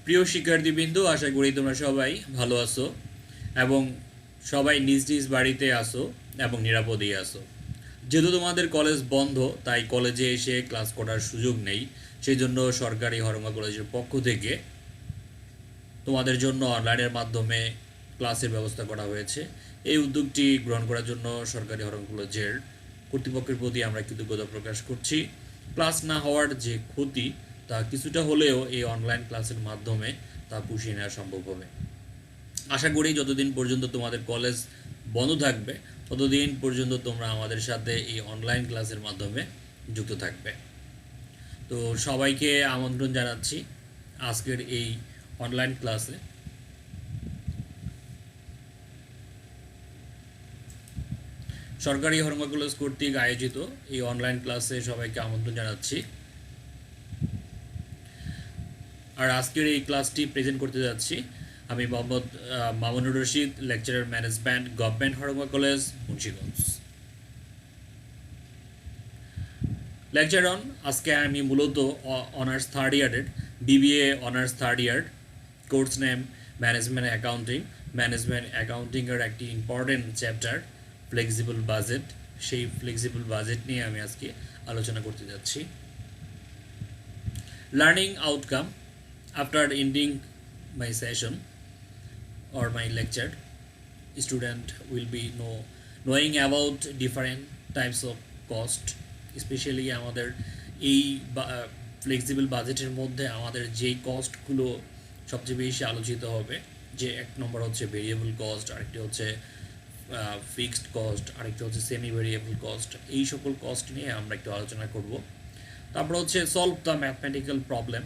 প্রিয় শিক্ষার্থীবৃন্দ, আশা করি তোমরা সবাই ভালো আছো এবং সবাই নিজ নিজ বাড়িতে আসো এবং নিরাপদেই আসো। যেহেতু তোমাদের কলেজ বন্ধ, তাই কলেজে এসে ক্লাস করার সুযোগ নেই। সেই জন্য সরকারি হরঙ্গা কলেজের পক্ষ থেকে তোমাদের জন্য অনলাইনের মাধ্যমে ক্লাসের ব্যবস্থা করা হয়েছে। এই উদ্যোগটি গ্রহণ করার জন্য সরকারি হরঙ্গা কলেজের কর্তৃপক্ষের প্রতি আমরা কৃতজ্ঞতা প্রকাশ করছি। ক্লাস না হওয়ার যে ক্ষতি, তা কিছুটা হলেও এই অনলাইন ক্লাসের মাধ্যমে তা পুষিয়ে নেওয়া সম্ভব হবে। আশা করি যতদিন পর্যন্ত তোমাদের কলেজ বন্ধ থাকবে ততদিন পর্যন্ত তোমরা আমাদের সাথে এই অনলাইন ক্লাসের মাধ্যমে যুক্ত থাকবে। তো সবাইকে আমন্ত্রণ জানাচ্ছি আজকের এই অনলাইন ক্লাসে। সরকারি হরঙ্গা কলেজ কর্তৃক আয়োজিত এই অনলাইন ক্লাসে সবাইকে আমন্ত্রণ জানাচ্ছি। আর আজকের এই ক্লাসটি প্রেজেন্ট করতে যাচ্ছি আমি Mohammad Mamunur Rashid, lecturer management, government Haranga college, Munshiganj. Lecture on, আজকে আমি মূলত অনার্স থার্ড ইয়ারের BBA honours third year course name management accounting. Management অ্যাকাউন্টিংয়ের একটি ইম্পর্টেন্ট চ্যাপ্টার ফ্লেক্সিবল বাজেট, সেই ফ্লেক্সিবল বাজেট নিয়ে আমি আজকে আলোচনা করতে যাচ্ছি। Learning outcome, after ending my session or my lecture, student will be knowing about different types of cost, especially আমাদের এই ফ্লেক্সিবল বাজেটের মধ্যে আমাদের যেই কস্টগুলো সবচেয়ে বেশি আলোচিত হবে, যে এক নম্বর হচ্ছে ভেরিয়েবল কস্ট, আরেকটি হচ্ছে ফিক্সড কস্ট, আরেকটি হচ্ছে সেমি ভেরিয়েবল কস্ট। এই সকল কস্ট নিয়ে আমরা একটু আলোচনা করব। তারপর হচ্ছে সলভ দ্য ম্যাথমেটিক্যাল প্রবলেম,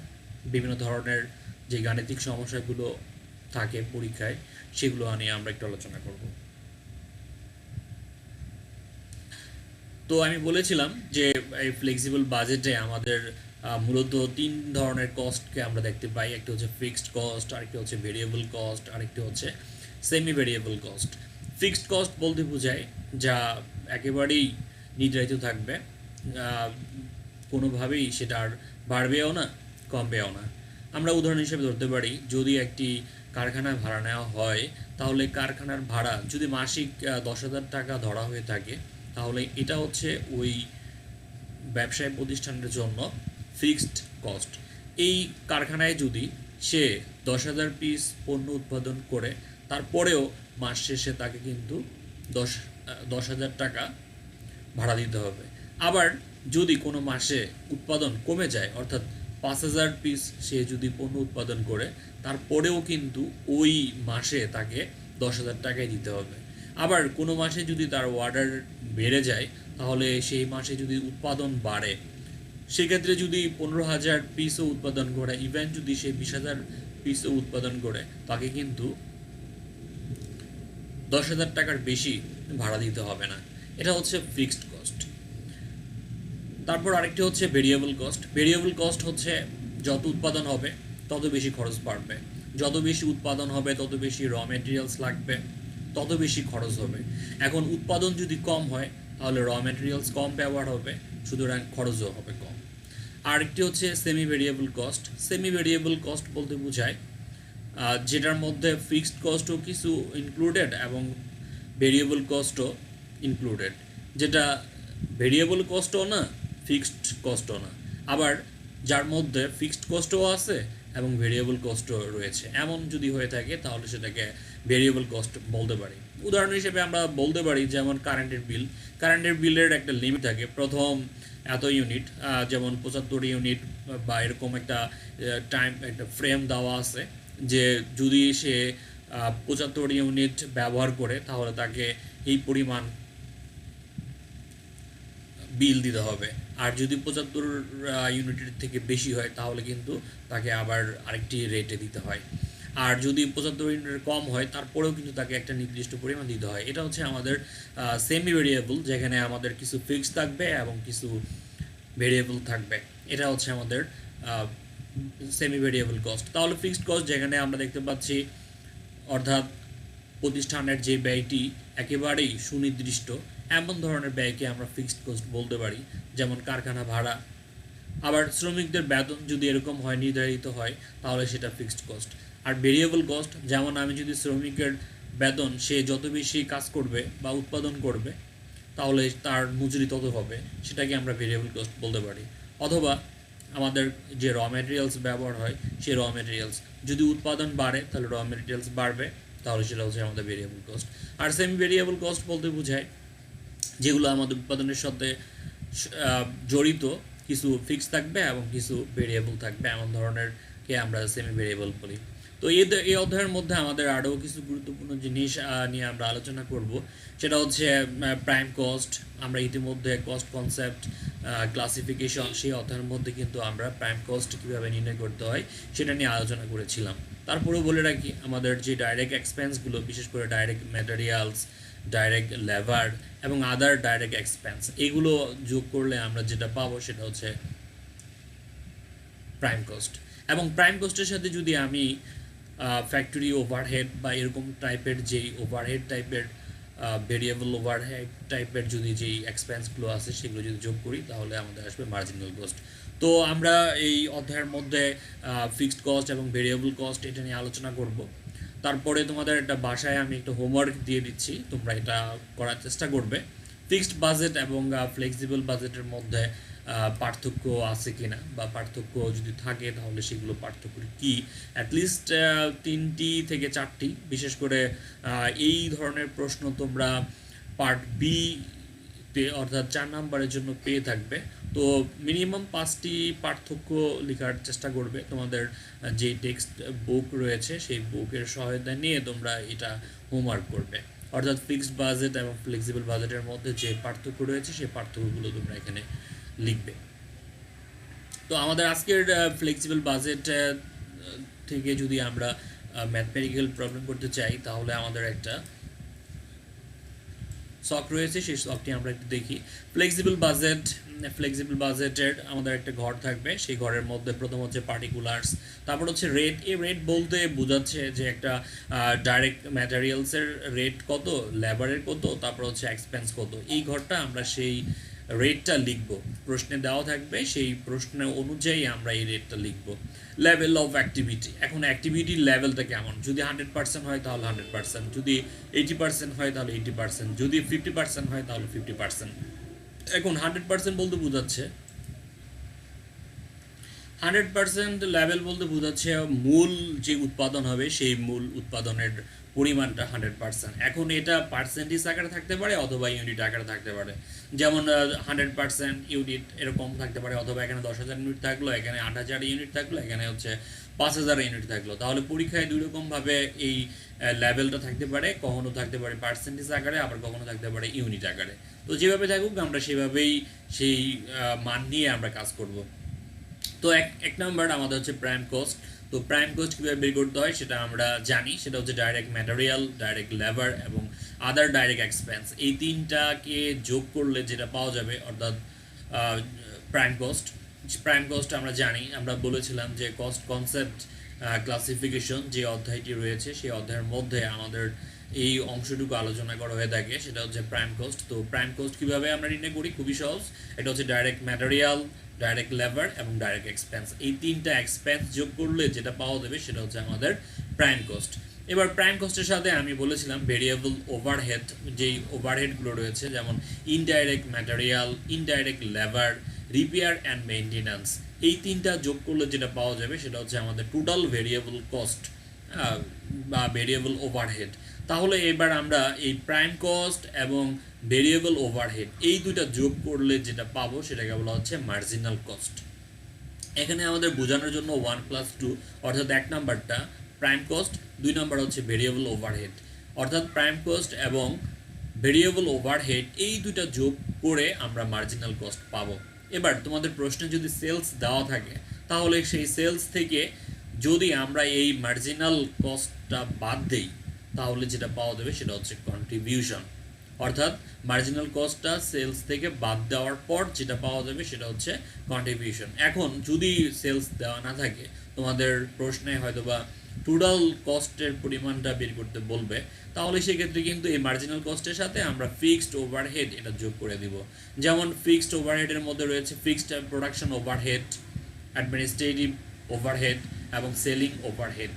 বিভিন্ন ধরনের যে গাণিতিক সমস্যাগুলো থাকে পরীক্ষায় সেগুলো নিয়ে আমরা একটু আলোচনা করব। তো আমি বলেছিলাম যে এই ফ্লেক্সিবল বাজেটে আমাদের মূলত তিন ধরনের কস্টকে আমরা দেখতে পাই। একটি হচ্ছে ফিক্সড কস্ট, আরেকটি হচ্ছে ভেরিয়েবল কস্ট, আরেকটি হচ্ছে semi variable cost. Fixed cost বলতে বোঝায় যা একেবারেই নির্ধারিত থাকবে, কোনোভাবেই সেটা আর বাড়বেও না কমবেও না। আমরা উদাহরণ হিসেবে ধরতে পারি, যদি একটি কারখানা ভাড়া নেওয়া হয় তাহলে কারখানার ভাড়া যদি মাসিক 10,000 টাকা ধরা হয়ে থাকে, তাহলে এটা হচ্ছে ওই ব্যবসায় প্রতিষ্ঠানের জন্য ফিক্সড কস্ট। এই কারখানায় যদি সে 10,000 পিস পণ্য উৎপাদন করে, তারপরেও মাস শেষে তাকে কিন্তু 10,000 টাকা ভাড়া দিতে হবে। আবার যদি কোনো মাসে উৎপাদন কমে যায়, অর্থাৎ 5,000 পিস সে যদি পণ্য উৎপাদন করে, তারপরেও কিন্তু ওই মাসে তাকে 10,000 টাকাই দিতে হবে। আবার কোনো মাসে যদি তার অর্ডার বেড়ে যায়, তাহলে সেই মাসে যদি উৎপাদন বাড়ে, সেক্ষেত্রে যদি 15,000 পিসও উৎপাদন করে, ইভেন যদি সে 20,000 পিসও উৎপাদন করে, তাকে কিন্তু 10,000 টাকার বেশি ভাড়া দিতে হবে না। এটা হচ্ছে ফিক্সড কস্ট। তারপর আরেকটি হচ্ছে ভেরিয়েবল কস্ট। ভেরিয়েবল কস্ট হচ্ছে যত উৎপাদন হবে তত বেশি খরচ বাড়বে, যত বেশি উৎপাদন হবে তত বেশি র মেটেরিয়ালস লাগবে, তত বেশি খরচ হবে। এখন উৎপাদন যদি কম হয় তাহলে র মেটেরিয়ালস কম ব্যবহার হবে, সুতরাং খরচও হবে কম। আরেকটি হচ্ছে semi variable cost. Semi variable cost বলতে বোঝায় যেটার মধ্যে ফিক্সড কস্টও কিছু ইনক্লুডেড এবং ভেরিয়েবল কস্টও ইনক্লুডেড, যেটা ভেরিয়েবল কস্টও না ফিক্সড কস্টও না, আবার যার মধ্যে ফিক্সড কস্টও আছে এবং ভেরিয়েবল কস্টও রয়েছে, এমন যদি হয়ে থাকে তাহলে সেটাকে ভেরিয়েবল কস্ট বলতে পারি। উদাহরণ হিসেবে আমরা বলতে পারি যেমন কারেন্টের বিল। কারেন্টের বিলের একটা লিমিট থাকে, প্রথম এত ইউনিট, যেমন 75 ইউনিট বা এরকম একটা টাইম, একটা ফ্রেম দেওয়া আছে যে যদি সে 75 ইউনিট ব্যবহার করে তাহলে তাকে এই পরিমাণ বিল দিতে হবে। আর যদি 75 ইউনিটের থেকে বেশি হয় তাহলে কিন্তু তাকে আবার আরেকটি রেটে দিতে হয়। আর যদি 75 ইউনিটের কম হয় তারপরেও কিন্তু তাকে একটা নির্দিষ্ট পরিমাণ দিতে হয়। এটা হচ্ছে আমাদের সেমি ভেরিয়েবল, যেখানে আমাদের কিছু ফিক্সড থাকবে এবং কিছু ভেরিয়েবল থাকবে। এটা হচ্ছে আমাদের সেমি ভেরিয়েবল কস্ট। তাহলে ফিক্সড কস্ট যেখানে আমরা দেখতে পাচ্ছি, অর্থাৎ প্রতিষ্ঠানের যে ব্যয়টি একেবারেই সুনির্দিষ্ট, এমন ধরনের ব্যয়কে আমরা ফিক্সড কস্ট বলতে পারি। যেমন কারখানা ভাড়া, আবার শ্রমিকদের বেতন যদি এরকম হয়, নির্ধারিত হয়, তাহলে সেটা ফিক্সড কস্ট। আর ভেরিয়েবল কস্ট, যেমন আমি যদি শ্রমিকের বেতন, সে যত বেশি কাজ করবে বা উৎপাদন করবে তাহলে তার মজুরি তত হবে, সেটাকে আমরা ভেরিয়েবল কস্ট বলতে পারি। অথবা আমাদের যে র ম্যাটেরিয়ালস ব্যবহার হয়, সেই র ম্যাটেরিয়ালস যদি উৎপাদন বাড়ে তাহলে র ম্যাটেরিয়ালস বাড়বে, তাহলে সেটা হচ্ছে আমাদের ভেরিয়েবল কস্ট। আর সেমি ভেরিয়েবল কস্ট বলতে বোঝায় যেগুলো আমাদের উৎপাদনের সাথে জড়িত, কিছু ফিক্স থাকবে এবং কিছু ভেরিয়েবল থাকবে, এমন ধরনের কে আমরা সেমি ভেরিয়েবল বলি। তো এই অধ্যায়ের মধ্যে আমাদের আরও কিছু গুরুত্বপূর্ণ জিনিস নিয়ে আমরা আলোচনা করব, সেটা হচ্ছে প্রাইম কস্ট। আমরা ইতিমধ্যে কস্ট কনসেপ্ট, ক্লাসিফিকেশন, সেই অধ্যায়ের মধ্যে কিন্তু আমরা প্রাইম কস্ট কীভাবে নির্ণয় করতে হয় সেটা নিয়ে আলোচনা করেছিলাম। তারপরেও বলে রাখি, আমাদের যে ডাইরেক্ট এক্সপেন্সগুলো, বিশেষ করে ডাইরেক্ট ম্যাটেরিয়ালস, ডাইরেক্ট লেবার এবং আদার ডাইরেক্ট এক্সপেন্স, এগুলো যোগ করলে আমরা যেটা পাবো সেটা হচ্ছে প্রাইম কস্ট। এবং প্রাইম কস্টের সাথে যদি আমি ফ্যাক্টরি ওভারহেড বা এরকম টাইপের যেই ওভারহেড টাইপের, ভেরিয়েবল ওভারহেড টাইপের যদি যেই এক্সপেন্সগুলো আছে সেগুলো যদি যোগ করি, তাহলে আমাদের আসবে মার্জিনাল কস্ট। তো আমরা এই অধ্যায়ের মধ্যে ফিক্সড কস্ট এবং ভেরিয়েবল কস্ট এটা নিয়ে আলোচনা করব। তারপরে তোমাদের একটা বাসায় আমি একটা হোমওয়ার্ক দিয়ে দিচ্ছি, তোমরা এটা করার চেষ্টা করবে। ফিক্সড বাজেট এবং ফ্লেক্সিবল বাজেটের মধ্যে পার্থক্য আছে কিনা, বা পার্থক্য যদি থাকে তাহলে সেগুলো পার্থক্য কি, অ্যাটলিস্ট 3টি থেকে 4টি, বিশেষ করে এই ধরনের প্রশ্ন তোমরা পার্ট বি তে, অর্থাৎ 4 নম্বরের জন্য পেয়ে থাকবে। তো মিনিমাম 5টি পার্থক্য লেখার চেষ্টা করবে। তোমাদের যে টেক্সট বুক রয়েছে সেই বুকের সহায়তা নিয়ে তোমরা এটা হোমওয়ার্ক করবে। অর্থাৎ ফিক্সড বাজেট এবং ফ্লেক্সিবল বাজেটের মধ্যে যে পার্থক্য রয়েছে সেই পার্থক্যগুলো তোমরা এখানে লিখবে। তো আমাদের আজকের ফ্লেক্সিবল বাজেট থেকে যদি আমরা ম্যাথমেটিক্যাল প্রবলেম করতে চাই, তাহলে আমাদের একটা শখ রয়েছে, সেই শখটি আমরা একটু দেখি। ফ্লেক্সিবল বাজেটের আমাদের একটা ঘর থাকবে, সেই ঘরের মধ্যে প্রথম হচ্ছে পার্টিকুলার্স, তারপর হচ্ছে রেট। এই রেট বলতে বোঝাচ্ছে যে একটা ডাইরেক্ট ম্যাটেরিয়ালসের রেট কত, লেবারের কত, তারপর হচ্ছে এক্সপেন্স কত। এই ঘরটা আমরা সেই রেটটা লিখব, প্রশ্নে দেওয়া থাকবে, সেই প্রশ্নের অনুযায়ী আমরা এই রেটটা লিখব। লেভেল অফ অ্যাক্টিভিটি, এখন অ্যাক্টিভিটির লেভেলটা কেমন, যদি 100% হয় তাহলে 100%, যদি 80% হয় তাহলে 80%, যদি 50% হয় তাহলে 50%। এখন 100% বলতে বোঝাচ্ছে, 100% লেভেল বলতে বোঝাচ্ছে মূল যে উৎপাদন হবে সেই মূল উৎপাদনের পরিমাণটা 100%। এখন এটা পার্সেন্টেজ আকারে থাকতে পারে অথবা ইউনিট আকারে থাকতে পারে। যেমন 100% ইউনিট এরকম থাকতে পারে, অথবা এখানে 10,000 ইউনিট থাকলো, এখানে 8,000 ইউনিট থাকলো, এখানে হচ্ছে 5,000 ইউনিট থাকলো। তাহলে পরীক্ষায় দুই রকমভাবে এই লেভেলটা থাকতে পারে, কখনো থাকতে পারে পার্সেন্টেজ আকারে, আবার কখনো থাকতে পারে ইউনিট আকারে। তো যেভাবে থাকুক আমরা সেভাবেই সেই মান নিয়ে আমরা কাজ করব। তো এক নাম্বার আমাদের হচ্ছে প্রাইম কস্ট। তো প্রাইম কস্ট কীভাবে বের করতে হয় সেটা আমরা জানি, সেটা হচ্ছে ডাইরেক্ট ম্যাটেরিয়াল, ডাইরেক্ট লেবার এবং আদার ডাইরেক্ট এক্সপেন্স, এই তিনটাকে যোগ করলে যেটা পাওয়া যাবে, অর্থাৎ প্রাইম কস্ট। প্রাইম কস্ট আমরা জানি, আমরা বলেছিলাম যে কস্ট কনসেপ্ট ক্লাসিফিকেশন যে অধ্যায়টি রয়েছে সেই অধ্যায়ের মধ্যে আমাদের এই অংশটুকু আলোচনা করা হয়ে থাকে, সেটা হচ্ছে প্রাইম কস্ট। তো প্রাইম কস্ট কীভাবে আমরা নির্ণয় করি, খুবই সহজ। এটা হচ্ছে ডাইরেক্ট ম্যাটেরিয়াল, ডাইরেক্ট লেবার এবং ডাইরেক্ট এক্সপেন্স, এই তিনটা এক্সপেন্স যোগ করলে যেটা পাওয়া যাবে সেটা হচ্ছে আমাদের প্রাইম কস্ট। এবার প্রাইম কস্টের সাথে আমি বলেছিলাম ভেরিয়েবল ওভারহেড, যেই ওভারহেডগুলো রয়েছে, যেমন indirect material, indirect labour, repair and maintenance, এই তিনটা যোগ করলে যেটা পাওয়া যাবে সেটা হচ্ছে আমাদের টোটাল ভেরিয়েবল কস্ট বা ভেরিয়েবল ওভারহেড। তাহলে এবার আমরা এই প্রাইম কস্ট এবং ভেরিয়েবল ওভারহেড এই দুইটা যোগ করলে যেটা পাবো সেটাকে বলা হচ্ছে মার্জিনাল কস্ট। এখানে আমাদের বোঝানোর জন্য 1+2, অর্থাৎ 1 নাম্বারটা প্রাইম কস্ট, 2 নাম্বার হচ্ছে ভেরিয়েবল ওভারহেড। অর্থাৎ প্রাইম কস্ট এবং ভেরিয়েবল ওভারহেড এই দুইটা যোগ করে আমরা মার্জিনাল কস্ট পাবো। এবার তোমাদের প্রশ্নে যদি সেলস দেওয়া থাকে, তাহলে সেই সেলস থেকে যদি আমরা এই মার্জিনাল কস্টটা বাদ দেই, তাহলে যেটা পাওয়া যাবে সেটা হচ্ছে কন্ট্রিবিউশন। অর্থাৎ মার্জিনাল কস্টটা সেলস থেকে বাদ দেওয়ার পর যেটা পাওয়া যাবে সেটা হচ্ছে কন্ট্রিবিউশন। এখন যদি সেলস দেওয়া না থাকে, তোমাদের প্রশ্নে হয়তো বা টোটাল কস্টের পরিমাণটা বের করতে বলবে, তাহলে সেক্ষেত্রে কিন্তু এই মার্জিনাল কস্টের সাথে আমরা ফিক্সড ওভারহেড এটা যোগ করে দিব। যেমন ফিক্সড ওভারহেডের মধ্যে রয়েছে fixed production overhead, administrative overhead এবং সেলিং ওভারহেড।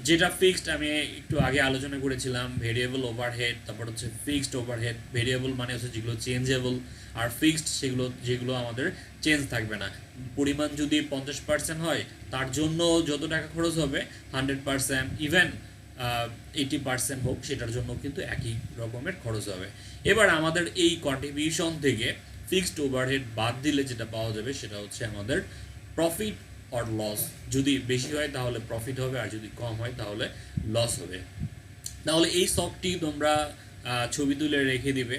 যেটা ফিক্সড আমি একটু আগে আলোচনা করেছিলাম, ভেরিয়েবল ওভারহেড, তারপর হচ্ছে ফিক্সড ওভারহেড। ভেরিয়েবল মানে হচ্ছে যেগুলো চেঞ্জেবল, আর ফিক্সড সেগুলো যেগুলো আমাদের চেঞ্জ থাকবে না। পরিমাণ যদি 50% হয়, তার জন্য যত টাকা খরচ হবে 100%, ইভেন 80% হোক, সেটার জন্য কিন্তু একই রকমের খরচ হবে। এবার আমাদের এই কন্ট্রিবিউশন থেকে ফিক্সড ওভারহেড বাদ দিলে যেটা পাওয়া যাবে সেটা হচ্ছে আমাদের প্রফিট অর লস। যদি বেশি হয় তাহলে প্রফিট হবে, আর যদি কম হয় তাহলে লস হবে। তাহলে এই শখটি তোমরা ছবি তুলে রেখে দিবে,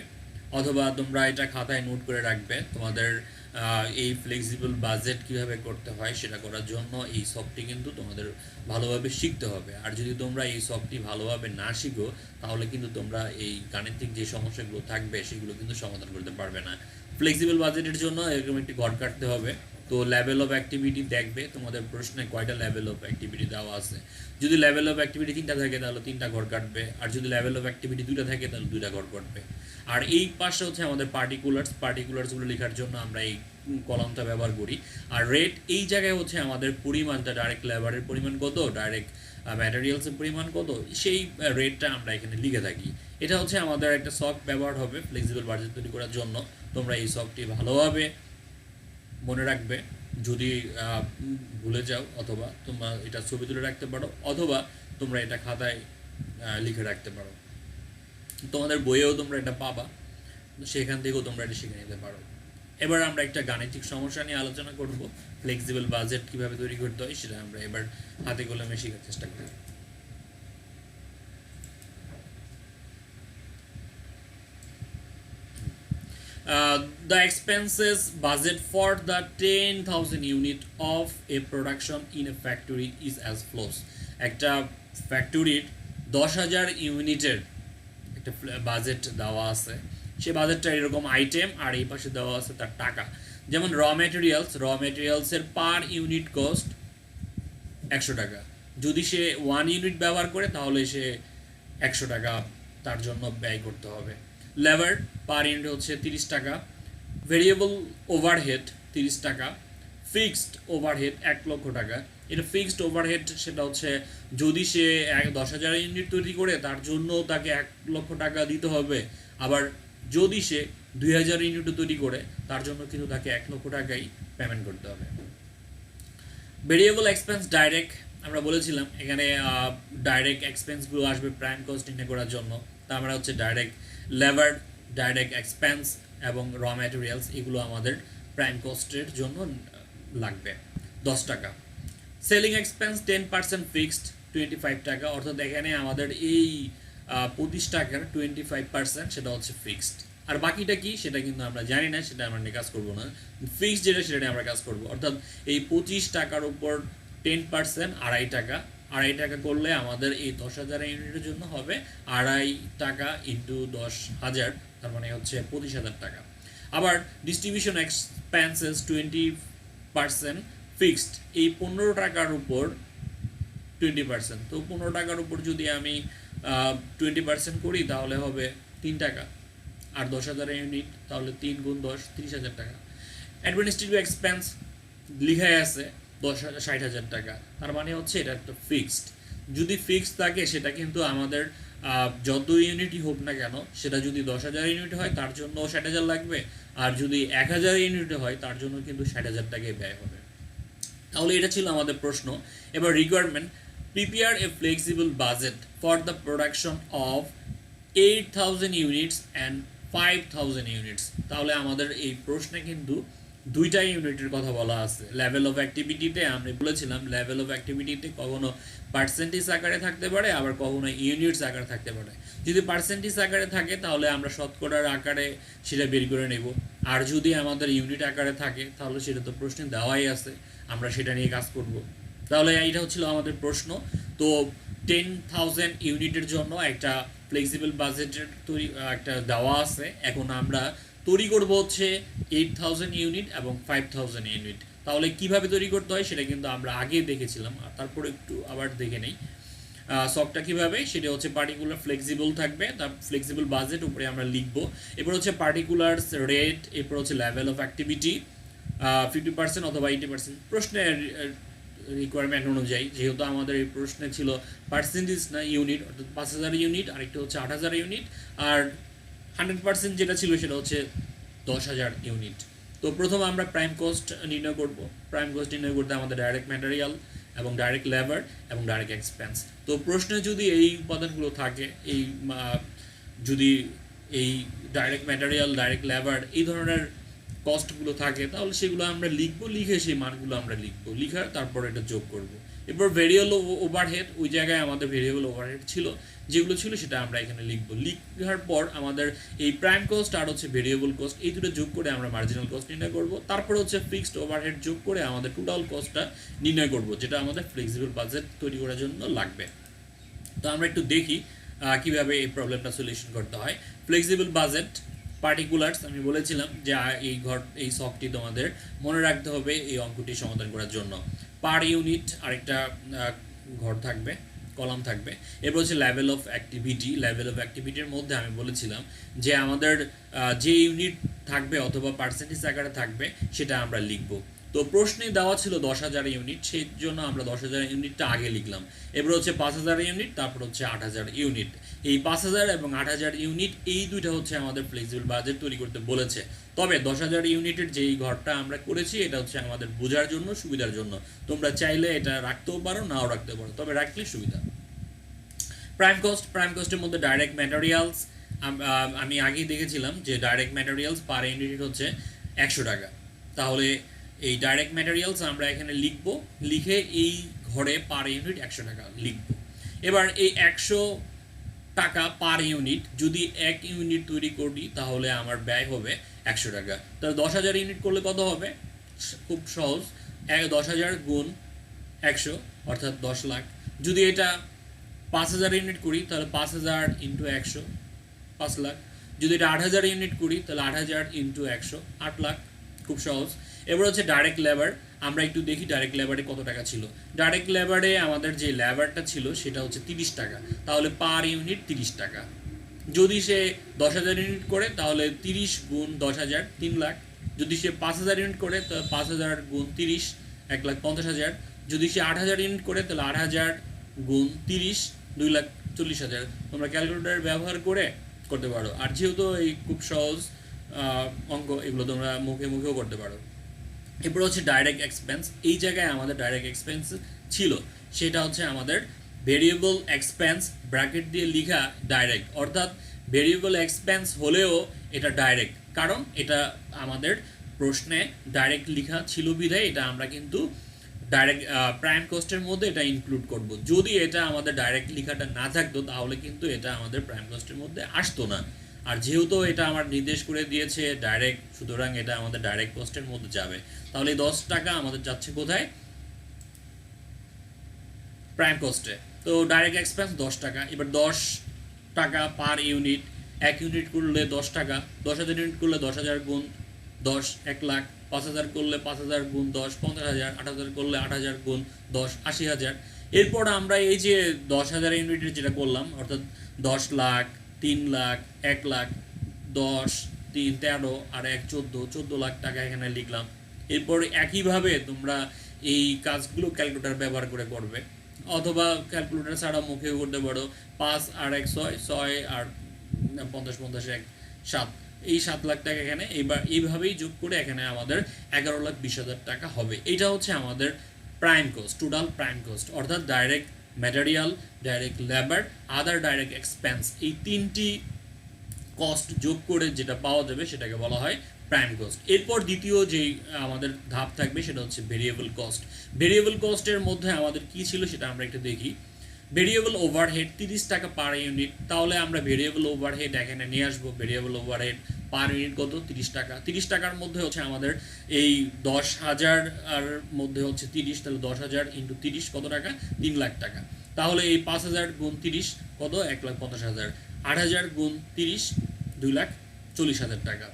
অথবা তোমরা এটা খাতায় নোট করে রাখবে। তোমাদের এই ফ্লেক্সিবল বাজেট কিভাবে করতে হয় সেটা করার জন্য এই শখটি কিন্তু তোমাদের ভালোভাবে শিখতে হবে। আর যদি তোমরা এই শখটি ভালোভাবে না শিখো, তাহলে কিন্তু তোমরা এই গাণিতিক যে সমস্যাগুলো থাকবে সেগুলো কিন্তু সমাধান করতে পারবে না। ফ্লেক্সিবল বাজেটের জন্য এরকম একটি ঘর কাটতে হবে। তো লেভেল অফ অ্যাক্টিভিটি দেখবে তোমাদের প্রশ্নে কয়টা লেভেল অফ অ্যাক্টিভিটি দেওয়া আছে। যদি লেভেল অফ অ্যাক্টিভিটি 3টা থাকে তাহলে 3টা ঘর কাটবে, আর যদি লেভেল অফ অ্যাক্টিভিটি 2টা থাকে তাহলে 2টা ঘর কাটবে। আর এই পাশে হচ্ছে আমাদের পার্টিকুলার্সগুলো লেখার জন্য আমরা এই কলামটা ব্যবহার করি। আর রেট এই জায়গায় হচ্ছে আমাদের পরিমাণটা, ডাইরেক্ট লেবারের পরিমাণ কত, ডাইরেক্ট ম্যাটেরিয়ালসের পরিমাণ কত, সেই রেটটা আমরা এখানে লিখে থাকি। এটা হচ্ছে আমাদের একটা শখ ব্যবহার হবে ফ্লেক্সিবল বাজেট তৈরি করার জন্য। তোমরা এই শখটি ভালোভাবে মনে রাখবে। যদি ভুলে যাও, অথবা তোমরা এটা ছবি তুলে রাখতে পারো, অথবা তোমরা এটা খাতায় লিখে রাখতে পারো। তোমাদের বইয়েও তোমরা এটা পাবা, সেখান থেকেও তোমরা এটা শিখে নিতে পারো। এবার আমরা একটা গাণিতিক সমস্যা নিয়ে আলোচনা করব। ফ্লেক্সিবল বাজেট কিভাবে তৈরি করতে হয় সেটা আমরা এবার হাতে কলমে শেখার চেষ্টা করি। The expenses budget for the 10,000 unit of a production in a factory is as follows. একটা ফ্যাক্টরির 10,000 ইউনিটের একটা বাজেট দেওয়া আছে। সেই বাজেটটা এরকম আইটেম, আর এই পাশে দেওয়া আছে তার টাকা। যেমন র মেটেরিয়ালসের পার ইউনিট কস্ট 100 টাকা। যদি সে 1 ইউনিট ব্যবহার করে তাহলে সে 100 টাকা তার জন্য ব্যয় করতে হবে। লেবার পার ইউনিট হচ্ছে 30 টাকা। ভেরিয়েবল ওভারহেড 30 টাকা। ফিক্সড ওভারহেড 1 লক্ষ টাকা। এটা ফিক্সড ওভারহেড, সেটা হচ্ছে যদি সে 10,000 ইউনিট তৈরি করে তার জন্য তাকে 1 লক্ষ টাকা দিতে হবে। আবার যদি সে 2,000 ইউনিট তৈরি করে তার জন্য কিন্তু তাকে 1 লক্ষ টাকাই পেমেন্ট করতে হবে। ভেরিয়েবল এক্সপেন্স ডাইরেক্ট, আমরা বলেছিলাম এখানে ডাইরেক্ট এক্সপেন্সগুলো আসবে প্রাইম কস্ট নির্ণয় করার জন্য। তা আমরা হচ্ছে ডাইরেক্ট লেবার, ডাইরেক্ট এক্সপেন্স এবং র ম্যাটেরিয়ালস, এগুলো আমাদের প্রাইম কস্টের জন্য লাগবে 10 টাকা। সেলিং এক্সপেন্স 10% ফিক্সড 25 টাকা, অর্থাৎ এখানে আমাদের এই 25 টাকার 25% সেটা হচ্ছে ফিক্সড। আর বাকিটা কি সেটা কিন্তু আমরা জানি না, সেটা আমরা নিয়ে কাজ করবো না। ফিক্সড যেটা সেটা নিয়ে আমরা কাজ করবো। অর্থাৎ এই 25 টাকার উপর 10%2.5 টাকা। 2.5 টাকা করলে আমাদের এই 10,000 ইউনিটের জন্য হবে 2.5 টাকা ইন্টু 10,000, তার মানে হচ্ছে 25,000 টাকা। আবার ডিস্ট্রিবিউশন এক্সপেন্সেস 20% ফিক্সড, এই 15 টাকার উপর 20%। তো 15 টাকার উপর যদি আমি 20% করি তাহলে হবে 3 টাকা, আর 10,000 ইউনিট তাহলে 3 গুণ 10 30,000 টাকা। অ্যাডমিনিস্ট্রেটিভ এক্সপেন্স লিখাই আছে 60,000 টাকা, তার মানে হচ্ছে এটা একটা ফিক্সড। যদি ফিক্সড থাকে সেটা কিন্তু আমাদের যত ইউনিটই হোক না কেন, সেটা যদি 10,000 ইউনিট হয় তার জন্য 60,000 লাগবে, আর যদি 1,000 ইউনিট হয় তার জন্য কিন্তু 60,000 টাকাই ব্যয় হবে। তাহলে এটা ছিল আমাদের প্রশ্ন। এবার requirement, prepare a flexible budget for the production of 8,000 units and 5,000 units. তাহলে আমাদের এই প্রশ্নে কিন্তু 2টা ইউনিটের কথা বলা আছে। লেভেল অফ অ্যাক্টিভিটিতে আমরা বলেছিলাম লেভেল অফ অ্যাক্টিভিটিতে কখনো পার্সেন্টেজ আকারে থাকতে পারে, আবার কখনো ইউনিটস আকারে থাকতে পারে। যদি পার্সেন্টেজ আকারে থাকে তাহলে আমরা শতকরার আকারে সেটা বের করে নেব, আর যদি আমাদের ইউনিট আকারে থাকে তাহলে সেটা তো প্রশ্নে দেওয়াই আছে, আমরা সেটা নিয়ে কাজ করব। তাহলে এটা হচ্ছিল আমাদের প্রশ্ন। তো 10,000 ইউনিটের জন্য একটা ফ্লেক্সিবল বাজেটের তৈরি একটা দেওয়া আছে। এখন আমরা তৈরি করব হচ্ছে 8,000 ইউনিট এবং 5,000 ইউনিট। তাহলে কিভাবে তৈরি করতে হয় সেটা কিন্তু আমরা আগে দেখেছিলাম, আর তারপরে একটু আবার দেখে নেই সফটটা কিভাবে। সেটা হচ্ছে পার্টিকুলার ফ্লেক্সিবল থাকবে, তার ফ্লেক্সিবল বাজেট উপরে আমরা লিখব। এরপর হচ্ছে পার্টিকুলারস রেট, এরপর হচ্ছে লেভেল অফ অ্যাক্টিভিটি 50% অথবা 80%। প্রশ্নের রিকোয়ারমেন্ট অনুযায়ী, যেহেতু আমাদের এই প্রশ্নে ছিল পার্সেন্টেজ না ইউনিট, অর্থাৎ 5,000 ইউনিট, আরেকটা হচ্ছে 8,000 ইউনিট, আর 100% যেটা ছিল সেটা হচ্ছে 10,000 ইউনিট। তো প্রথম আমরা প্রাইম কস্ট নির্ণয় করব। প্রাইম কস্ট নির্ণয় করতে আমাদের ডাইরেক্ট ম্যাটেরিয়াল এবং ডাইরেক্ট লেবার এবং ডাইরেক্ট এক্সপেন্স। তো প্রশ্নে যদি এই উপাদানগুলো থাকে, যদি এই ডাইরেক্ট ম্যাটেরিয়াল, ডাইরেক্ট লেবার এই ধরনের কস্টগুলো থাকে, তাহলে সেগুলো আমরা লিখবো, লিখে সেই মানগুলো আমরা লিখবো, লিখে তারপর এটা যোগ করব। এরপর ভেরিয়েবল ওভারহেড, ওই জায়গায় আমাদের ভেরিয়েবল ওভারহেড ছিল, যেগুলো ছিল সেটা আমরা এখানে লিখবো। লিখার পর আমাদের এই প্রাইম কস্ট আর হচ্ছে ভেরিয়েবল কস্ট, এই দুটো যোগ করে আমরা মার্জিনাল কস্ট নির্ণয় করব। তারপর হচ্ছে ফিক্সড ওভারহেড যোগ করে আমাদের টোটাল কস্টটা নির্ণয় করব, যেটা আমাদের ফ্লেক্সিবল বাজেট তৈরি করার জন্য লাগবে। তো আমরা একটু দেখি কিভাবে এই প্রবলেমটা সলিউশন করতে হয়। ফ্লেক্সিবল বাজেট পার্টিকুলার্স, আমি বলেছিলাম যে এই সফটটি তোমাদের মনে রাখতে হবে এই অঙ্কটি সমাধান করার জন্য। পার ইউনিট আরেকটা ঘর থাকবে, কলাম থাকবে। এরপর হচ্ছে level of activity. Level of অ্যাক্টিভিটির মধ্যে আমি বলেছিলাম যে আমাদের যে ইউনিট থাকবে অথবা পার্সেন্টেজ আকারে থাকবে সেটা আমরা লিখব। তো প্রশ্নে দেওয়া ছিল 10,000 ইউনিট, সেই জন্য আমরা 10,000 ইউনিটটা আগে লিখলাম। এবার হচ্ছে 5,000 ইউনিট, তারপর হচ্ছে 8,000 ইউনিট। এই 5,000 এবং 8,000 ইউনিট, এই দুইটা হচ্ছে আমাদের ফ্লেক্সিবল বাজেট তৈরি করতে বলেছে। তবে 10,000 ইউনিটের যেই ঘরটা আমরা করেছি এটা হচ্ছে আমাদের বোঝার জন্য, সুবিধার জন্য। তোমরা চাইলে এটা রাখতেও পারো, নাও রাখতে পারো, তবে রাখলে সুবিধা। প্রাইম কস্ট, প্রাইম কস্টের মধ্যে ডাইরেক্ট ম্যাটেরিয়ালস, আমি আগেই দেখেছিলাম যে ডাইরেক্ট ম্যাটেরিয়ালস পার ইউনিট হচ্ছে 100 টাকা। তাহলে এই ডাইরেক্ট ম্যাটেরিয়ালস আমরা এখানে লিখব, লিখে এই ঘরে পার ইউনিট 100 টাকা লিখব। এবার এই 100 টাকা পার ইউনিট যদি 1 ইউনিট তৈরি করি তাহলে আমার ব্যয় হবে 100 টাকা। তাহলে 10,000 ইউনিট করলে কত হবে? খুব সহজ, 10,000 গুণ 100 অর্থাৎ 10 লাখ। যদি এটা 5,000 ইউনিট করি তাহলে 5,000 ইন্টু 100 5 লাখ। যদি এটা 8,000 ইউনিট করি তাহলে 8,000 ইন্টু 100 8 লাখ। খুব সহজ। এবার হচ্ছে ডাইরেক্ট লেবার, আমরা একটু দেখি ডাইরেক্ট লেবারে কত টাকা ছিল। ডাইরেক্ট লেবারে আমাদের যে লেবারটা ছিল সেটা হচ্ছে 30 টাকা, তাহলে পার ইউনিট 30 টাকা। যদি সে 10,000 ইউনিট করে তাহলে 30 গুণ 10,000 3 লাখ। যদি সে 5,000 ইউনিট করে তাহলে 5,000 গুণ 30 1,50,000। যদি সে 8,000 ইউনিট করে তাহলে 8,000 গুণ 30 2,40,000। তোমরা ক্যালকুলেটর ব্যবহার করে করতে পারো, আর যেহেতু এই খুব সহজ অঙ্ক, এগুলো তোমরা মুখে মুখেও করতে পারো। এরপর হচ্ছে ডাইরেক্ট এক্সপেন্স। এই জায়গায় আমাদের ডাইরেক্ট এক্সপেন্স ছিল, সেটা হচ্ছে আমাদের ভেরিয়েবল এক্সপেন্স ব্র্যাকেট দিয়ে লিখা ডাইরেক্ট, অর্থাৎ ভেরিয়েবল এক্সপেন্স হলেও এটা ডাইরেক্ট, কারণ এটা আমাদের প্রশ্নে ডাইরেক্ট লিখা ছিল বিধায় এটা আমরা কিন্তু ডাইরেক্ট প্রাইম কস্টের মধ্যে এটা ইনক্লুড করব। যদি এটা আমাদের ডাইরেক্ট লেখাটা না থাকতো তাহলে কিন্তু এটা আমাদের প্রাইম কস্টের মধ্যে আসতো না। আর যেহেতু এটা আমার নির্দেশ করে দিয়েছে ডাইরেক্ট, সুতরাং এটা আমাদের ডাইরেক্ট কস্টের মধ্যে যাবে। তাহলে 10 টাকা আমাদের যাচ্ছে কোথায়? প্রাইম কস্টে। তো ডাইরেক্ট এক্সপেন্স 10 টাকা। এবার 10 টাকা পার ইউনিট, 1 ইউনিট করলে 10 টাকা, 10,000 ইউনিট করলে 10,000 গুণ 10 1 লাখ, 5,000 করলে 5,000 গুণ 10 50,000, 8,000 করলে 8,000 গুণ 10 80,000। এরপর আমরা এই যে 10,000 ইউনিটের যেটা করলাম, অর্থাৎ 10 লাখ 3 লাখ 1 লাখ 10 3 13 আর 1 14 লাখ টাকা এখানে লিখলাম। এরপর একইভাবে তোমরা এই কাজগুলো ক্যালকুলেটর ব্যবহার করে করবে, অথবা ক্যালকুলেটর ছাড়া মুখেও করতে পারো। 5 আর 1 6, 6 আর 50 50 1 7, এই 7 লাখ টাকা এখানে এইভাবেই যোগ করে এখানে আমাদের 11,20,000 টাকা হবে। এইটা হচ্ছে আমাদের prime cost, total prime cost, অর্থাৎ ডাইরেক্ট ম্যাটেরিয়াল, ডাইরেক্ট লেবার, আদার ডাইরেক্ট এক্সপেন্স, এই তিনটি কস্ট যোগ করে যেটা পাওয়া যাবে সেটাকে বলা হয় প্রাইম কস্ট। এরপর দ্বিতীয় যেই আমাদের ধাপ থাকবে সেটা হচ্ছে ভেরিয়েবল কস্ট। ভেরিয়েবল কস্টের মধ্যে আমাদের কি ছিল সেটা আমরা একটু দেখি। ভেরিয়েবল ওভারহেড 30 টাকা পার ইউনিট, তাহলে আমরা ভেরিয়েবল ওভারহেড এখানে নিয়ে আসবো। ভেরিয়েবল ওভারহেড পার ইউনিট কত? 30 টাকা। 30 টাকার মধ্যে হচ্ছে আমাদের এই 10,000 আর মধ্যে হচ্ছে 30, তাহলে 10,000 ইন্টু 30 কত টাকা? 3 লাখ টাকা। তাহলে এই 5,000 গুণ 30 কত? 1,50,000। 8,000 গুণ 30 2,40,000 টাকা।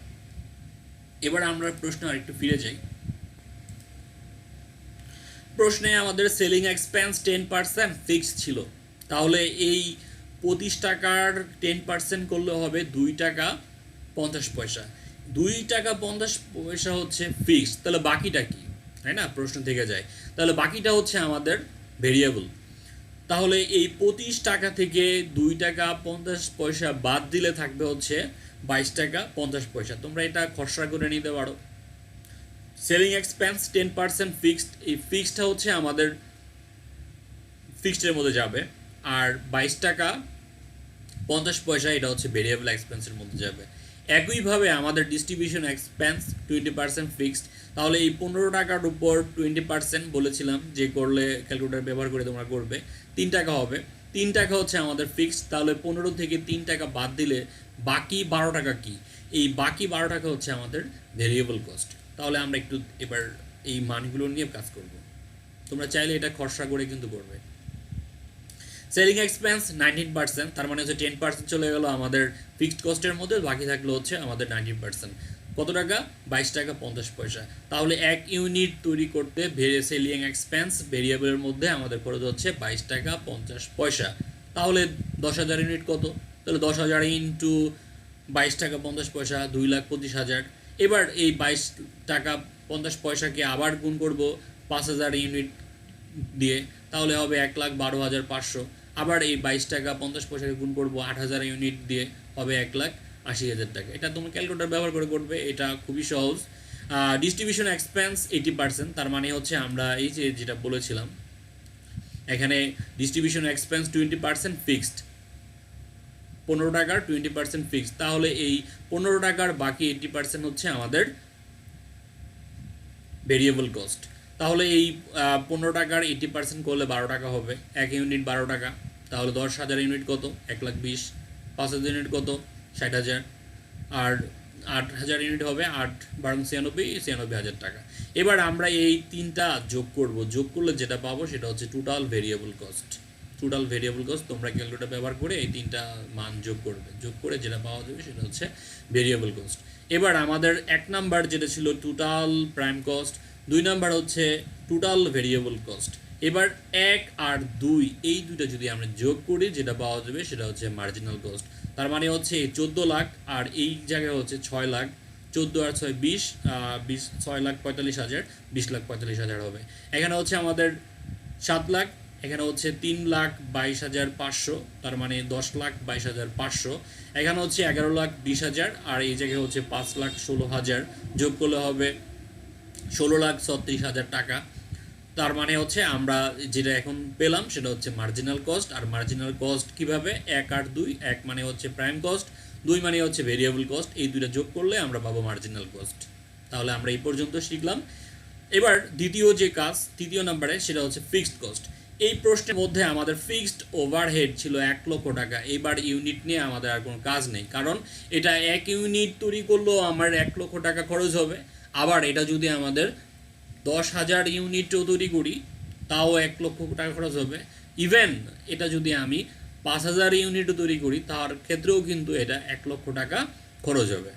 এবার আমরা প্রশ্ন আরেকটু ফিরে যাই। প্রশ্নে আমাদের সেলিং এক্সপেন্স 10% ফিক্সড ছিল, তাহলে এই 25 টাকার 10% করলে হবে 2 টাকা 50 পয়সা। 2 টাকা 50 পয়সা হচ্ছে ফিক্সড, তাহলে বাকিটা কি, তাই না, প্রশ্ন থেকে যায়। তাহলে বাকিটা হচ্ছে আমাদের ভেরিয়েবল। তাহলে এই 25 টাকা থেকে 2 টাকা 50 পয়সা বাদ দিলে থাকবে হচ্ছে 22 টাকা 50 পয়সা। তোমরা এটা খসড়া করে নিতে পারো। সেলিং এক্সপেন্স 10% ফিক্সড, এই ফিক্সডটা হচ্ছে আমাদের ফিক্সডের মধ্যে যাবে, আর 22 টাকা 50 পয়সা এটা হচ্ছে ভেরিয়েবল এক্সপেন্সের মধ্যে যাবে। একইভাবে আমাদের ডিস্ট্রিবিউশন এক্সপেন্স 20% ফিক্সড, তাহলে এই 15 টাকার উপর 20% বলেছিলাম যে করলে ক্যালকুলেটর ব্যবহার করে তোমরা করবে, 3 টাকা হবে। 3 টাকা হচ্ছে আমাদের ফিক্সড, তাহলে 15 থেকে 3 টাকা বাদ দিলে বাকি 12 টাকা কি, এই বাকি 12 টাকা হচ্ছে আমাদের ভেরিয়েবল কস্ট। তাহলে আমরা একটু এবার এই মানগুলো নিয়ে কাজ করব। তোমরা চাইলে এটা খরচা করে কিন্তু করবে। সেলিং এক্সপেন্স 19%, তার মানে হচ্ছে 10% চলে গেল আমাদের ফিক্সড কস্টের মধ্যে, বাকি থাকলো হচ্ছে আমাদের 19%। কত টাকা? 22 টাকা 50 পয়সা। তাহলে 1 ইউনিট তৈরি করতে সেলিং এক্সপেন্স ভেরিয়েবলের মধ্যে আমাদের খরচ হচ্ছে 22 টাকা 50 পয়সা। তাহলে 10,000 ইউনিট কত? তাহলে 10,000 ইন্টু 22 টাকা 50 পয়সা, 2,25,000। এবার এই 22 টাকা 50 পয়সাকে আবার গুণ করব 5,000 ইউনিট দিয়ে, তাহলে হবে 1,12,500। আবার এই 22 টাকা 50 পয়সাকে গুণ করব 8,000 ইউনিট দিয়ে, হবে 1,80,000 টাকা। এটা তুমি ক্যালকুলেটর ব্যবহার করে করবে, এটা খুবই সহজ। ডিস্ট্রিবিউশন এক্সপেন্স 80%, তার মানে হচ্ছে আমরা এই যে যেটা বলেছিলাম এখানে ডিস্ট্রিবিউশন এক্সপেন্স 20% ফিক্সড, 15 টাকার 20% ফিক্সড, তাহলে এই 15 টাকার বাকি 80% হচ্ছে আমাদের ভেরিয়েবল কস্ট। তাহলে এই 15 টাকার 80% করলে 12 টাকা হবে, 1 ইউনিট 12 টাকা, তাহলে 10,000 ইউনিট কত? 1,20,000। 5,000 ইউনিট কত? 60,000। আর 8,000 ইউনিট হবে 8 × 96 96,000 টাকা। এবার আমরা এই তিনটা যোগ করব, যোগ করলে যেটা পাবো সেটা হচ্ছে total variable cost. Total variable cost তোমরা ক্যালকুলেটর ব্যবহার করে এই তিনটা মান যোগ করবে, যোগ করে যেটা পাওয়া যাবে সেটা হচ্ছে ভেরিয়েবল কস্ট। এবার আমাদের 1 নাম্বার যেটা ছিল টোটাল প্রাইম কস্ট, 2 নাম্বার হচ্ছে টোটাল ভেরিয়েবল কস্ট। এবার 1 আর 2 এই দুইটা যদি আমরা যোগ করি যেটা পাওয়া যাবে সেটা হচ্ছে মার্জিনাল কস্ট। তার মানে হচ্ছে 14 লাখ আর এই জায়গায় হচ্ছে 6 লাখ, 14 আর 6 20, 6,45,000, 20,45,000 হবে। এখানে হচ্ছে আমাদের 7 লাখ, এখানে হচ্ছে 3,22,500, তার মানে 10,22,500। এখানে হচ্ছে 11,20,000 আর এই জায়গায় হচ্ছে 5,16,000, যোগ করলে হবে 16,36,000 টাকা। তার মানে হচ্ছে আমরা যেটা এখন পেলাম সেটা হচ্ছে মার্জিনাল কস্ট। আর মার্জিনাল কস্ট কিভাবে? 1 আর 2, 1 মানে হচ্ছে প্রাইম কস্ট, 2 মানে হচ্ছে ভেরিয়েবল কস্ট, এই দুইটা যোগ করলে আমরা পাবো মার্জিনাল কস্ট। তাহলে আমরা এই পর্যন্ত শিখলাম। এবার দ্বিতীয় যে কাজ, তৃতীয় নাম্বারে, সেটা হচ্ছে ফিক্সড কস্ট। এই প্রশ্নের মধ্যে আমাদের ফিক্সড ওভারহেড ছিল 1,00,000 টাকা। এবার ইউনিট নিয়ে আমাদের আর কোনো কাজ নেই, কারণ এটা 1 ইউনিট তৈরি করলেও আমার 1,00,000 টাকা খরচ হবে। আবার এটা যদি আমাদের 10,000 ইউনিটও তৈরি করি তাও 1,00,000 টাকা খরচ হবে। ইভেন এটা যদি আমি 5,000 ইউনিটও তৈরি করি তার ক্ষেত্রেও কিন্তু এটা 1,00,000 টাকা খরচ হবে।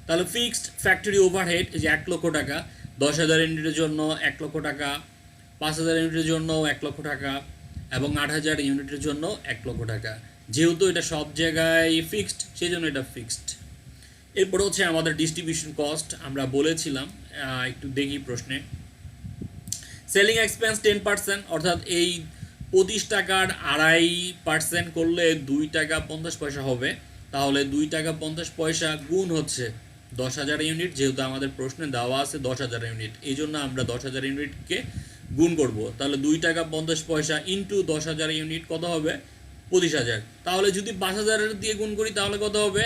তাহলে ফিক্সড ফ্যাক্টরি ওভারহেড যে 1,00,000 টাকা, 10,000 ইউনিটের জন্য 1,00,000 টাকা, 5,000 ইউনিটের জন্য 1,00,000 টাকা এবং 8,000 ইউনিটের জন্য 1,00,000 টাকা। যেহেতু এটা সব জায়গায় ফিক্সড সেই জন্য এটা ফিক্সড। এরপর হচ্ছে আমাদের ডিস্ট্রিবিউশন কস্ট, আমরা বলেছিলাম একটু দেখি প্রশ্নে। সেলিং এক্সপেন্স 10%, অর্থাৎ এই 25 টাকার 2.5% করলে 2 টাকা 50 পয়সা হবে। তাহলে 2 টাকা 50 পয়সা গুণ হচ্ছে 10,000 ইউনিট, যেহেতু আমাদের প্রশ্নে দেওয়া আছে 10,000 ইউনিট, এই জন্য আমরা 10,000 ইউনিটকে গুণ করব। তাহলে 2 টাকা 50 পয়সা ইন্টু 10,000 ইউনিট কত হবে? 25,000। তাহলে যদি 5,000 দিয়ে গুণ করি তাহলে কত হবে?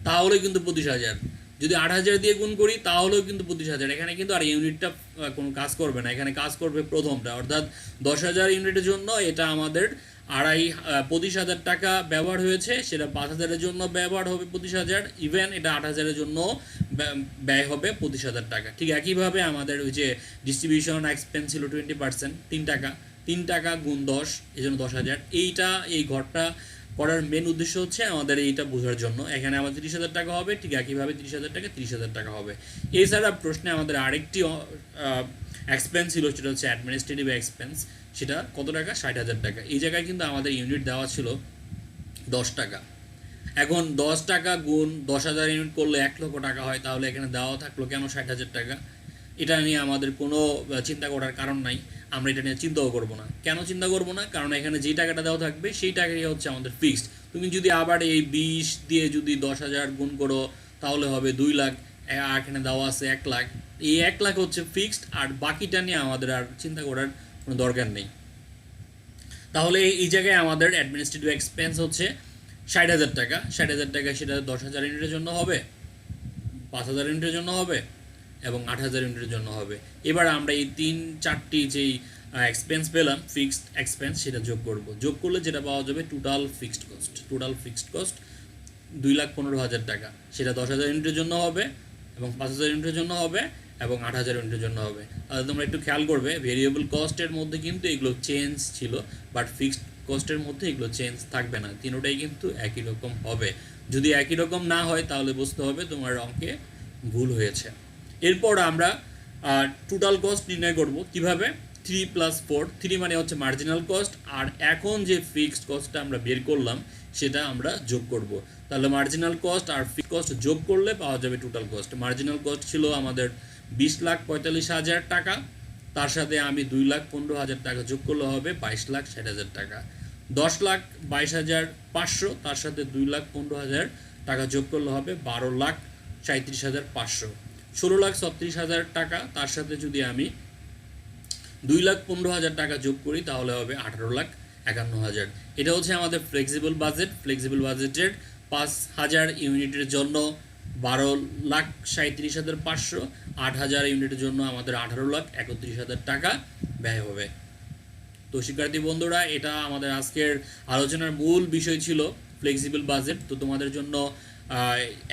তাহলে কিন্তু 25,000। যদি 8,000 দিয়ে গুণ করি তাহলেও কিন্তু 25,000। এখানে কিন্তু আর ইউনিটটা কোনো কাজ করবে না, এখানে কাজ করবে প্রথমটা, অর্থাৎ 10,000 ইউনিটের জন্য এটা আমাদের 25,000 টাকা ব্যবহার হয়েছে, সেটা 5,000-এর জন্য ব্যবহার হবে 25,000, ইভেন এটা 8,000-এর জন্য ব্যয় হবে 25,000 টাকা। ঠিক একইভাবে আমাদের ওই যে ডিস্ট্রিবিউশন এক্সপেন্স ছিল 20%, 3 টাকা, 3 টাকা গুণ 10, এই জন্য 10,000। এই ঘরটা করার মেন উদ্দেশ্য হচ্ছে আমাদের এইটা বোঝার জন্য। এখানে আমাদের 30,000 টাকা হবে, ঠিক একইভাবে 30,000 টাকা 30,000 টাকা হবে। এছাড়া প্রশ্নে আমাদের আরেকটি এক্সপেন্স ছিল, সেটা হচ্ছে অ্যাডমিনিস্ট্রেটিভ এক্সপেন্স। সেটা কত টাকা? 60,000 টাকা। এই জায়গায় কিন্তু আমাদের ইউনিট দেওয়া ছিল 10 টাকা। এখন 10 টাকা গুণ 10,000 ইউনিট করলে 1 লক্ষ টাকা হয়, তাহলে এখানে দেওয়া থাকলো কেন 60,000 টাকা? এটা নিয়ে আমাদের কোনো চিন্তা করার কারণ নাই, আমরা এটা নিয়ে চিন্তাও করবো না। কেন চিন্তা করবো না? কারণ এখানে যেই টাকাটা দেওয়া থাকবে সেই টাকাই হচ্ছে আমাদের ফিক্সড। তুমি যদি আবার এই 20 দিয়ে যদি 10,000 গুণ করো তাহলে হবে 2 লাখ, এখানে দেওয়া আছে 1 লাখ। এই 1 লাখ হচ্ছে ফিক্সড, আর বাকিটা নিয়ে আমাদের আর চিন্তা করার কোনো দরকার নেই। তাহলে এই জায়গায় আমাদের অ্যাডমিনিস্ট্রেটিভ এক্সপেন্স হচ্ছে 60,000 টাকা। 60,000 টাকা সেটা 10,000 ইউনিটের জন্য হবে, 5,000 ইউনিটের জন্য হবে এবং 8,000 ইউনিটের জন্য হবে। এবার আমরা এই 3-4টি যেই এক্সপেন্স পেলাম ফিক্সড এক্সপেন্স, সেটা যোগ করব। যোগ করলে যেটা পাওয়া যাবে total fixed cost. Total fixed cost 2,15,000 টাকা। সেটা 10,000 ইউনিটের জন্য হবে এবং 5,000 ইউনিটের জন্য হবে এবং 8,000 ইউনিটের জন্য হবে। তাহলে তোমরা একটু খেয়াল করবে, ভেরিয়েবল কস্টের মধ্যে কিন্তু এগুলো চেঞ্জ ছিল, বাট ফিক্সড কস্টের মধ্যে এগুলো চেঞ্জ থাকবে না। তিনোটাই কিন্তু একই রকম হবে। যদি একই রকম না হয় তাহলে বুঝতে হবে তোমার অঙ্কে ভুল হয়েছে। এরপর আমরা টোটাল কস্ট নির্ণয় করব কিভাবে? 3 + 4। 3 মানে হচ্ছে মার্জিনাল কস্ট, আর এখন যে ফিক্সড কস্টটা আমরা বের করলাম সেটা আমরা যোগ করব। তাহলে মার্জিনাল কস্ট আর ফিক্সড কস্ট যোগ করলে পাওয়া যাবে টোটাল কস্ট। মার্জিনাল কস্ট ছিল আমাদের 20,45,000 টাকা, তার সাথে আমি 2,15,000 টাকা যোগ করলে হবে 22,60,000 টাকা। 10,22,500 তার সাথে 2,15,000 টাকা যোগ করলে হবে 12,37,500। 16,36,000 টাকা তার সাথে যদি আমি 2,15,000 টাকা যোগ করি তাহলে হবে 18,51,000। এটা হচ্ছে আমাদের ফ্লেক্সিবল বাজেট। ফ্লেক্সিবল বাজেটের 5,000 ইউনিটের জন্য 12,37,500, 8,000 ইউনিটের জন্য আমাদের 18,31,000 টাকা ব্যয় হবে। তো শিক্ষার্থী বন্ধুরা, এটা আমাদের আজকের আলোচনার মূল বিষয় ছিল ফ্লেক্সিবল বাজেট। তো তোমাদের জন্য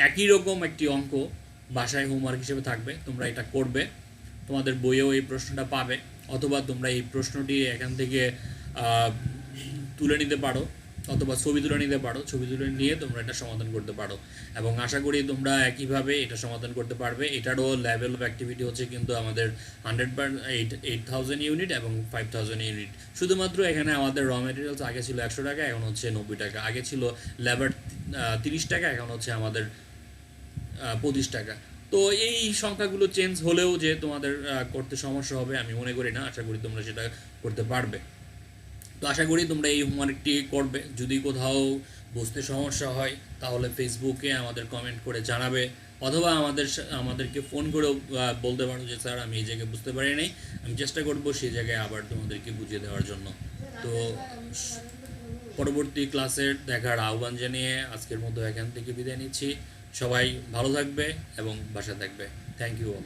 একই রকম একটি অঙ্ক বাসায় হোমওয়ার্ক হিসেবে থাকবে, তোমরা এটা করবে। তোমাদের বইয়েও এই প্রশ্নটা পাবে, অথবা তোমরা এই প্রশ্নটি এখান থেকে তুলে নিতে পারো, অথবা ছবি তুলে নিতে পারো। ছবি তুলে নিয়ে তোমরা এটা সমাধান করতে পারো, এবং আশা করি তোমরা একইভাবে এটা সমাধান করতে পারবে। এটারও লেভেল অফ অ্যাক্টিভিটি হচ্ছে কিন্তু আমাদের 8,000 ইউনিট এবং 5,000 ইউনিট। শুধুমাত্র এখানে আমাদের র মেটেরিয়ালস আগে ছিল 100 টাকা, এখন হচ্ছে 90 টাকা। আগে ছিল লেবার 30 টাকা, এখন হচ্ছে আমাদের 25 টাকা। তো এই সংখ্যাগুলো চেঞ্জ হলেও যে তোমাদের করতে সমস্যা হবে আমি মনে করি না। আশা করি তোমরা সেটা করতে পারবে। তো আশা করি তোমরা এই হোমওয়ার্কটি করবে। যদি কোথাও বুঝতে সমস্যা হয় তাহলে ফেসবুকে আমাদের কমেন্ট করে জানাবে, অথবা আমাদেরকে ফোন করেও বলতে পারো যে স্যার আমি এই জায়গায় বুঝতে পারি নাই। আমি চেষ্টা করব সেই জায়গায় আবার তোমাদেরকে বুঝিয়ে দেওয়ার জন্য। তো পরবর্তী ক্লাসের দেখার আহ্বান জানিয়ে আজকের মতো এখান থেকে বিদায় নিচ্ছি। সবাই ভালো থাকবে এবং বাসায় থাকবে। Thank you all.